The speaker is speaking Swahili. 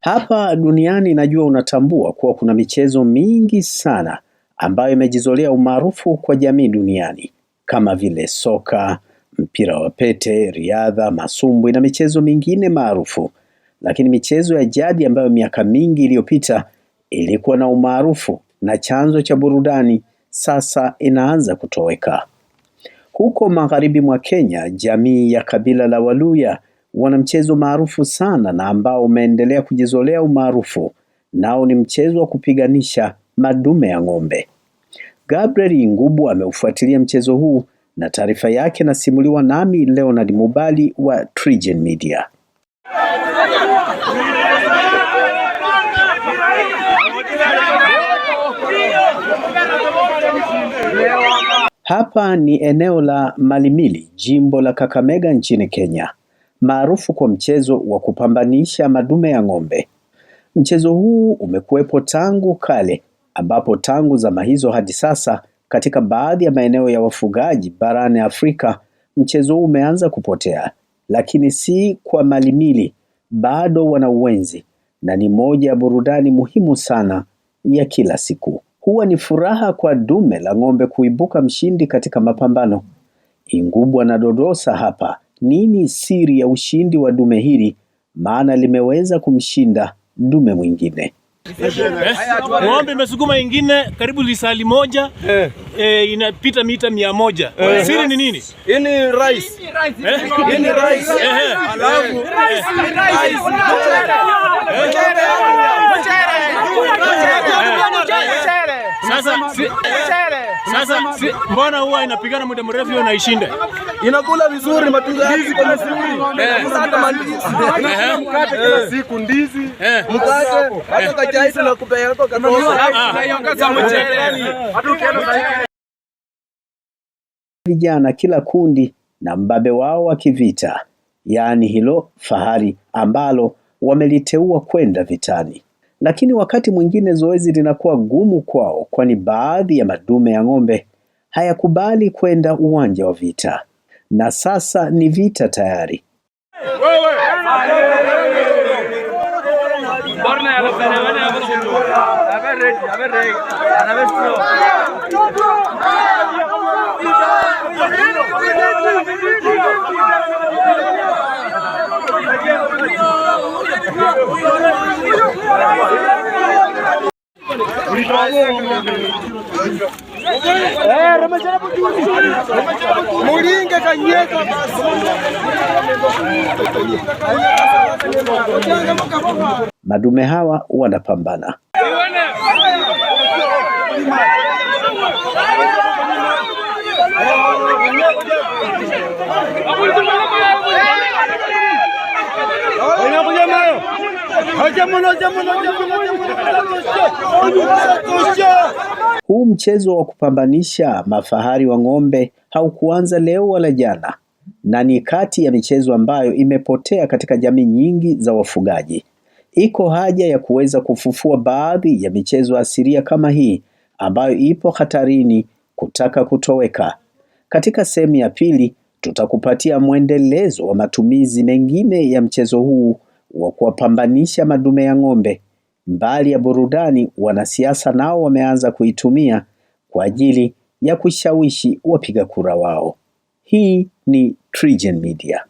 Hapa duniani najua unatambua kuwa kuna michezo mingi sana ambayo imejizolea umaarufu kwa jamii duniani kama vile soka, mpira wa pete, riadha, masumbwi na michezo mingine maarufu. Lakini michezo ya jadi ambayo miaka mingi iliyopita ilikuwa na umaarufu na chanzo cha burudani sasa inaanza kutoweka. Huko magharibi mwa Kenya, jamii ya kabila la Waluya wana mchezo maarufu sana na ambao umeendelea kujizolea umaarufu, nao ni mchezo wa kupiganisha madume ya ng'ombe. Gabriel Ngubu ameufuatilia mchezo huu na taarifa yake nasimuliwa nami Leonard Mubali wa Trigen Media. Hapa ni eneo la Malimili, jimbo la Kakamega nchini Kenya, maarufu kwa mchezo wa kupambanisha madume ya ng'ombe. Mchezo huu umekuwepo tangu kale, ambapo tangu zama hizo hadi sasa katika baadhi ya maeneo ya wafugaji barani Afrika mchezo huu umeanza kupotea, lakini si kwa Malimili, bado wanauenzi na ni moja ya burudani muhimu sana ya kila siku. Huwa ni furaha kwa dume la ng'ombe kuibuka mshindi katika mapambano. Ngubu anadodosa hapa nini siri ya ushindi wa dume hili, maana limeweza kumshinda dume mwingine. Ng'ombe imesukuma ingine karibu lisali moja, inapita mita 100. Siri ni nini? Hii ni rice. Hii ni rice. Alafu Sasa mbona huwa inapigana muda mrefu hiyo na ishinde? Inakula vizuri matunda hizi kwa vizuri. Hata mandizi. Mkate kila siku ndizi. Mkate hata kachai tunakupea kwa katosa. Naiongeza mchele. Hata ukienda vijana kila kundi na mbabe wao wa kivita, yaani hilo fahari ambalo wameliteua kwenda vitani. Lakini wakati mwingine zoezi linakuwa gumu kwao, kwani baadhi ya madume ya ng'ombe hayakubali kwenda uwanja wa vita. Na sasa ni vita tayari. Mulinge kanyeka madume hawa wanapambana. Huu mchezo wa kupambanisha mafahari wa ng'ombe haukuanza leo wala jana, na ni kati ya michezo ambayo imepotea katika jamii nyingi za wafugaji. Iko haja ya kuweza kufufua baadhi ya michezo asilia kama hii ambayo ipo hatarini kutaka kutoweka. Katika sehemu ya pili tutakupatia mwendelezo wa matumizi mengine ya mchezo huu wa kuwapambanisha madume ya ng'ombe. Mbali ya burudani, wanasiasa nao wameanza kuitumia kwa ajili ya kushawishi wapiga kura wao. Hii ni Trigen Media.